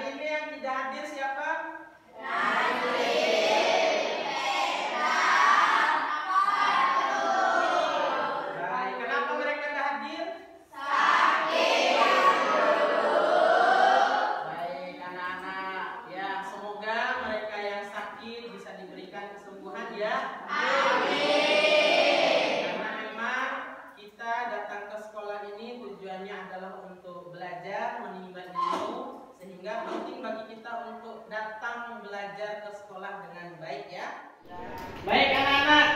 hari ini yang tidak hadir siapa? Baik, kenapa mereka tidak hadir? Baik, anak-anak, ya semoga mereka yang sakit bisa diberikan kesembuhan ya. Karena memang kita datang ke sekolah ini tujuannya adalah untuk belajar, menimba ilmu, sehingga penting bagi kita untuk datang belajar ke sekolah dengan baik ya. Baik anak-anak,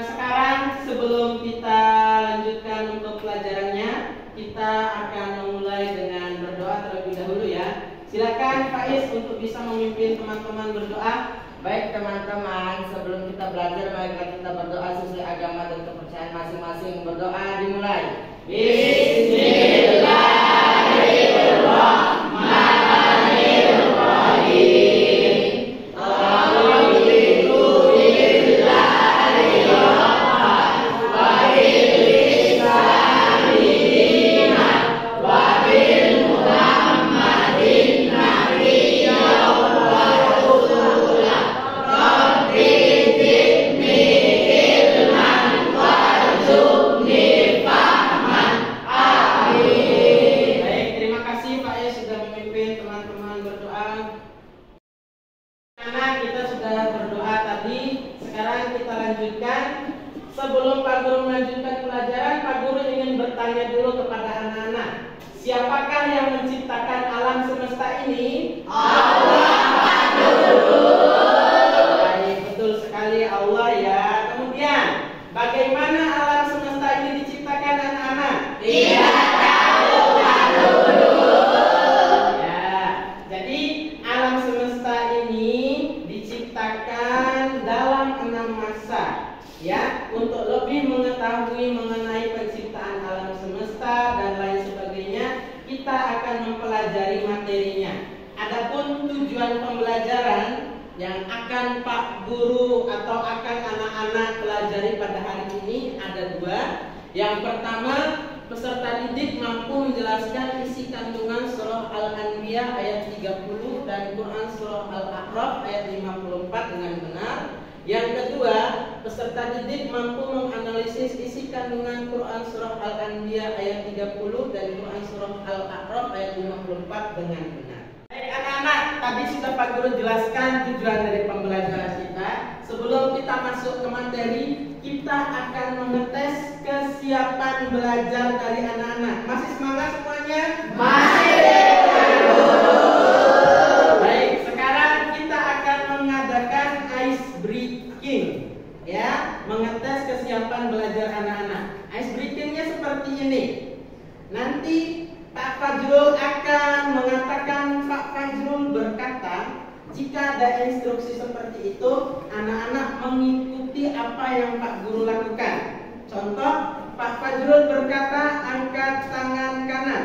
sekarang sebelum kita lanjutkan untuk pelajarannya, kita akan memulai dengan berdoa terlebih dahulu ya. Silakan Faiz untuk bisa memimpin teman-teman berdoa. Baik teman-teman, sebelum kita belajar, mari kita berdoa sesuai agama dan kepercayaan masing-masing. Berdoa dimulai. Sebelum Pak Guru melanjutkan pelajaran, Pak Guru ingin bertanya dulu kepada anak-anak. Siapakah yang menciptakan alam semesta ini? Allah, Pak Guru. Baik, betul sekali Allah ya. Kemudian, bagaimana alam semesta ini diciptakan anak-anak? Tidak tahu, Pak Guru. Ya, jadi alam semesta ini diciptakan dalam 6 masa. Ya, untuk lebih mengetahui mengenai penciptaan alam semesta dan lain sebagainya, kita akan mempelajari materinya. Adapun tujuan pembelajaran yang akan Pak Guru atau akan anak-anak pelajari pada hari ini ada 2. Yang pertama, peserta didik mampu menjelaskan isi kandungan surah Al-Anbiya ayat 30 dan Quran surah Al-A'raf ayat 54 dengan benar. Yang kedua, peserta didik mampu menganalisis isi kandungan Quran surah Al-Anbiya ayat 30 dan Quran surah Al-A'raf ayat 54 dengan benar. Baik anak-anak, tadi sudah Pak Guru jelaskan tujuan dari pembelajaran kita. Sebelum kita masuk ke materi, kita akan mengetes kesiapan belajar dari anak-anak. Masih semangat semuanya? Masih. Baik, sekarang kita akan mengadakan ice breaking, ya, mengetes kesiapan belajar anak-anak. Ice breakingnya seperti ini. Nanti Pak Fajrul akan mengatakan, Pak Fajrul berkata, jika ada instruksi seperti itu, anak-anak mengikuti apa yang Pak Guru lakukan. Contoh, Pak Fajrul berkata, angkat tangan kanan.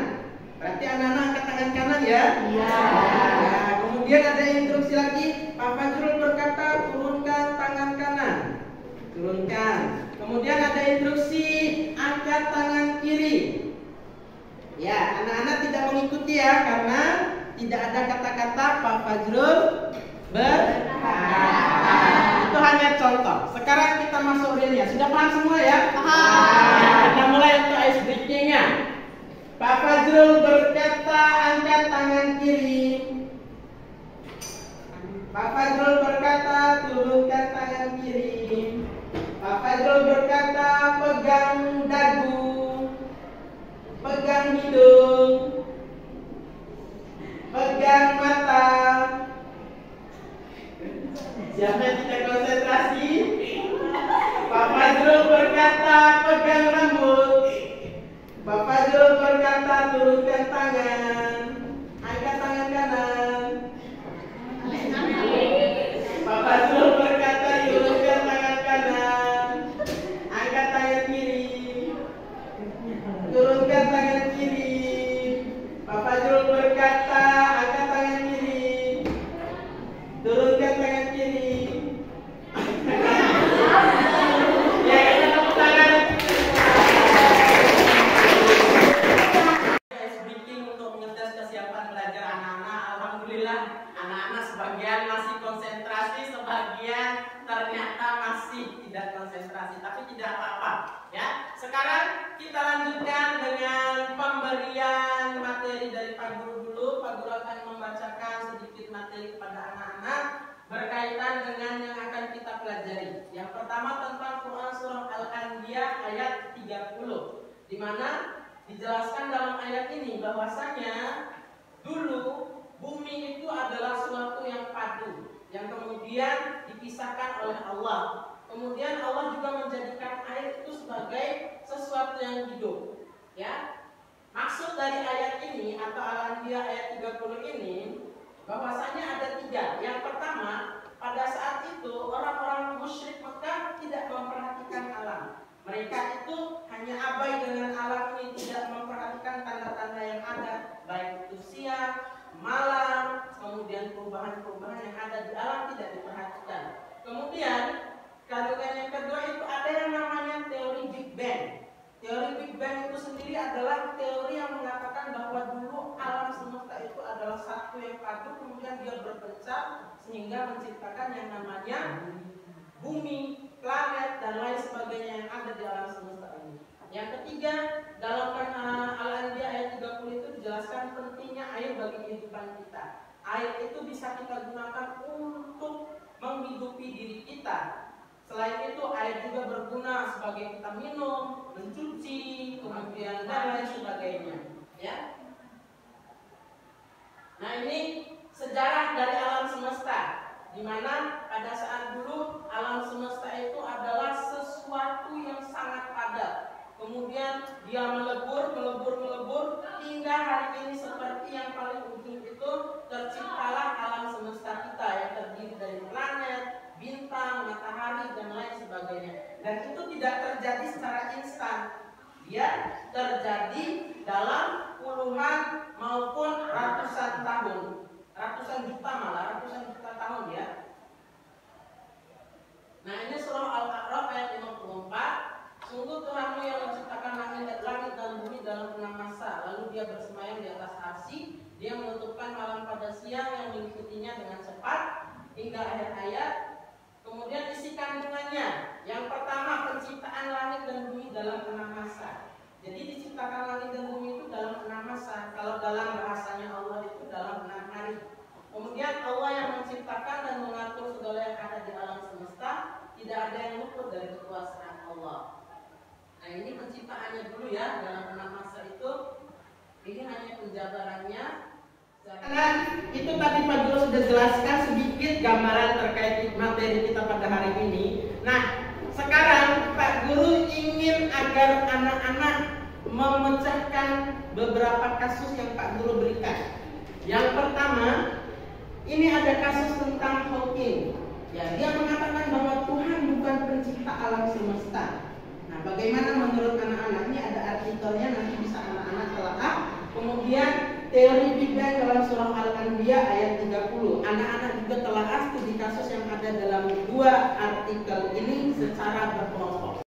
Berarti anak-anak angkat tangan kanan ya? Iya. Nah, kemudian ada instruksi lagi, Pak Fajrul berkata, turunkan tangan kanan. Turunkan. Kemudian ada instruksi, angkat tangan kiri. Ya, anak-anak tidak mengikuti ya, karena tidak ada kata-kata Pak Fajrul berkata. Itu hanya contoh. Sekarang kita masuk realnya. Sudah paham semua ya? Paham. Kita mulai untuk ice breakingnya. Pak Fajrul berkata, angkat tangan kiri. Pak Fajrul berkata, turunkan tangan kiri. Pak Fajrul berkata, pegang dagu, pegang hidung, pegang mata. Siapa yang tidak konsentrasi? Pak Fajrul berkata, pegang rambut. Pak Fajrul berkata, turunkan tangan, angkat tangan kanan. Pak Fajrul berkata, turunkan tangan kanan, angkat tangan kiri. Turunkan tangan kiri. Pak Fajrul berkata, angkat tangan kiri. Turunkan tangan kiri. alhamdulillah anak-anak sebagian masih konsentrasi, sebagian ternyata masih tidak konsentrasi, tapi tidak apa-apa ya. Sekarang kita lanjutkan dengan pemberian materi dari Pak Guru dulu. Pak Guru akan membacakan sedikit materi kepada anak-anak berkaitan dengan yang akan kita pelajari. Yang pertama tentang Quran surah Al-Anbiya ayat 30, di mana dijelaskan dalam ayat ini bahwasanya dulu bumi itu adalah suatu yang padu, yang kemudian dipisahkan oleh Allah. Kemudian Allah juga menjadikan air itu sebagai sesuatu yang hidup. Ya, maksud dari ayat ini atau Al-Anbiya ayat 30 ini bahwasanya ada tiga. Yang pertama, pada saat itu orang-orang musyrik Mekah tidak memperhatikan alam. Mereka itu hanya abai dengan alam ini, tidak memperhatikan tanda-tanda yang ada, baik itu siang, malam, kemudian perubahan-perubahan yang ada di alam tidak diperhatikan. Kemudian kandungan yang kedua itu ada yang namanya teori Big Bang. Teori Big Bang itu sendiri adalah teori yang mengatakan bahwa dulu alam semesta itu adalah satu yang padu, kemudian dia berpecah sehingga menciptakan yang namanya bumi, planet, dan lain sebagainya yang ada di alam semesta ini. Yang ketiga, dalam Al-Anbiya ayat 30 itu dijelaskan pentingnya air bagi kehidupan kita. Air itu bisa kita gunakan untuk menghidupi diri kita. Selain itu, air juga berguna sebagai kita minum, mencuci, kemudian dan lain sebagainya. Ya. Nah, ini sejarah dari alam semesta, di mana pada saat dulu alam semesta itu adalah sesuatu yang sangat padat. Kemudian dia melebur hingga hari ini seperti yang paling ujung itu terciptalah alam semesta kita yang terdiri dari planet, bintang, matahari, dan lain sebagainya. Dan itu tidak terjadi secara instan. Dia terjadi dalam puluhan maupun ratusan tahun, ratusan juta malah, ratusan juta tahun ya. Nah, ini surah Al-A'raf ayat 54. Sungguh Tuhanmu yang menciptakan langit dan bumi dalam 6 masa, lalu dia bersemayam di atas arsy, dia menutupkan malam pada siang yang mengikutinya dengan cepat hingga akhir ayat. Kemudian isi kandungannya, yang pertama penciptaan langit dan bumi dalam 6 masa. Jadi diciptakan langit dan bumi itu dalam 6 masa. Kalau dalam bahasanya Allah itu dalam 6 hari. Kemudian Allah yang menciptakan dan mengatur segala yang ada di alam semesta, tidak ada yang luput dari kekuasaan Allah. Nah, ini penciptaannya dulu ya, dalam 6 masa itu. Ini hanya penjabarannya. Karena itu tadi Pak Guru sudah jelaskan sedikit gambaran terkait materi kita pada hari ini. Nah, sekarang Pak Guru ingin agar anak-anak memecahkan beberapa kasus yang Pak Guru berikan. Yang pertama, ini ada kasus tentang Hawking. Ya, dia mengatakan bahwa Tuhan bukan pencipta alam semesta. Nah, bagaimana menurut anak-anak? Ini ada artikelnya, nanti bisa anak-anak telaah. Kemudian teori Big Bang dalam surah Al-Anbiya ayat 30. Anak-anak juga telaah studi kasus yang ada dalam 2 artikel ini secara berkelompok.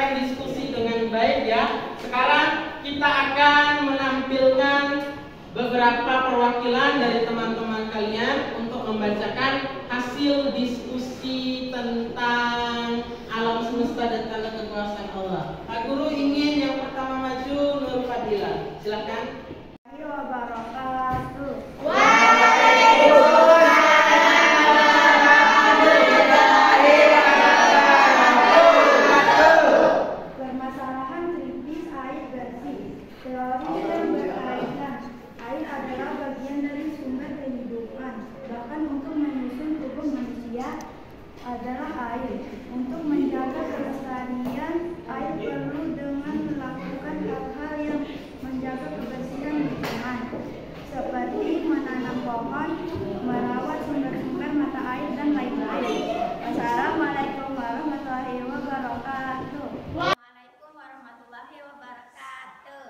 selesai diskusi dengan baik ya. Sekarang kita akan menampilkan beberapa perwakilan dari teman-teman kalian untuk membacakan hasil diskusi tentang alam semesta dan tanda kekuasaan Allah. Pak Guru ingin yang pertama maju, Nur Fadila. Silakan. Adalah air. Untuk menjaga kelestarian air perlu dengan melakukan hal-hal yang menjaga kebersihan lingkungan, seperti menanam pohon, merawat sumber-sumber mata air, dan lain-lain. Assalamualaikum warahmatullahi wabarakatuh. Waalaikumsalam warahmatullahi wabarakatuh.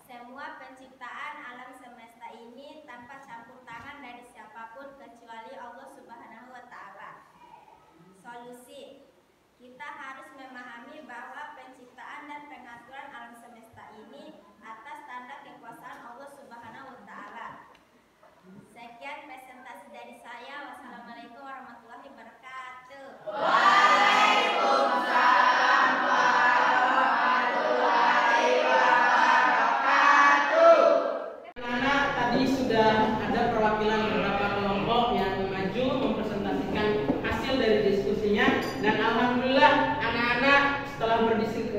Semua penciptaan alam semesta ini tanpa campur tangan dari siapapun kecuali Allah Subhanahu wa Ta'ala. Solusi: kita harus memahami bahwa penciptaan dan pengaturan alam semesta ini atas tanda kekuasaan Allah Subhanahu wa Ta'ala. Sekian presentasi dari saya. Wassalamualaikum warahmatullahi wabarakatuh. Dan alhamdulillah anak-anak setelah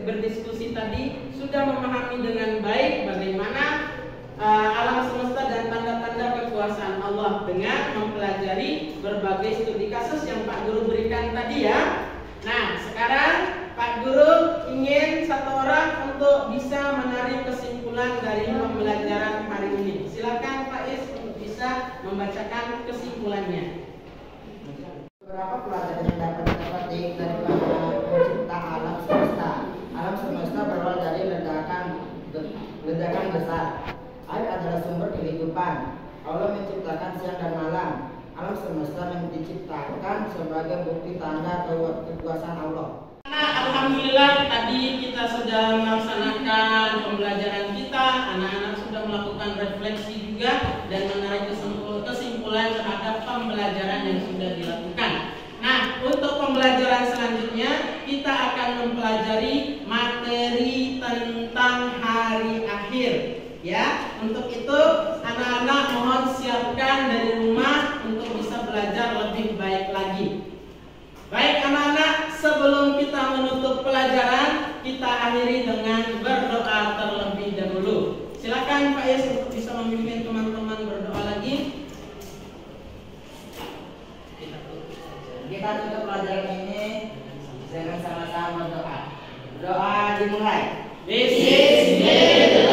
berdiskusi tadi sudah memahami dengan baik bagaimana alam semesta dan tanda-tanda kekuasaan Allah dengan mempelajari berbagai studi kasus yang Pak Guru berikan tadi ya. Nah, sekarang Pak Guru ingin satu orang untuk bisa menarik kesimpulan dari pembelajaran hari ini. Silakan Pak Is untuk bisa membacakan kesimpulannya. Beberapa pelajaran yang dapat dipetik dari pencipta alam semesta. Alam semesta berawal dari ledakan besar. Air adalah sumber kehidupan. Allah menciptakan siang dan malam. Alam semesta diciptakan sebagai bukti tanda kekuasaan Allah. Alhamdulillah tadi kita sudah melaksanakan pembelajaran kita. Anak-anak sudah melakukan refleksi juga dan menarik kesimpulan terhadap pembelajaran yang sudah dilakukan. Nah, untuk pembelajaran selanjutnya kita akan mempelajari materi tentang hari akhir. Ya, untuk itu anak-anak mohon siapkan dari rumah untuk bisa belajar lebih baik lagi. Baik anak-anak, sebelum kita menutup pelajaran, kita akhiri dengan berdoa terlebih dahulu. Silakan Pak Yes untuk bisa memimpin teman-teman berdoa lagi. Kita tutup pelajaran ini dengan sama-sama berdoa. Doa dimulai. Bismillah.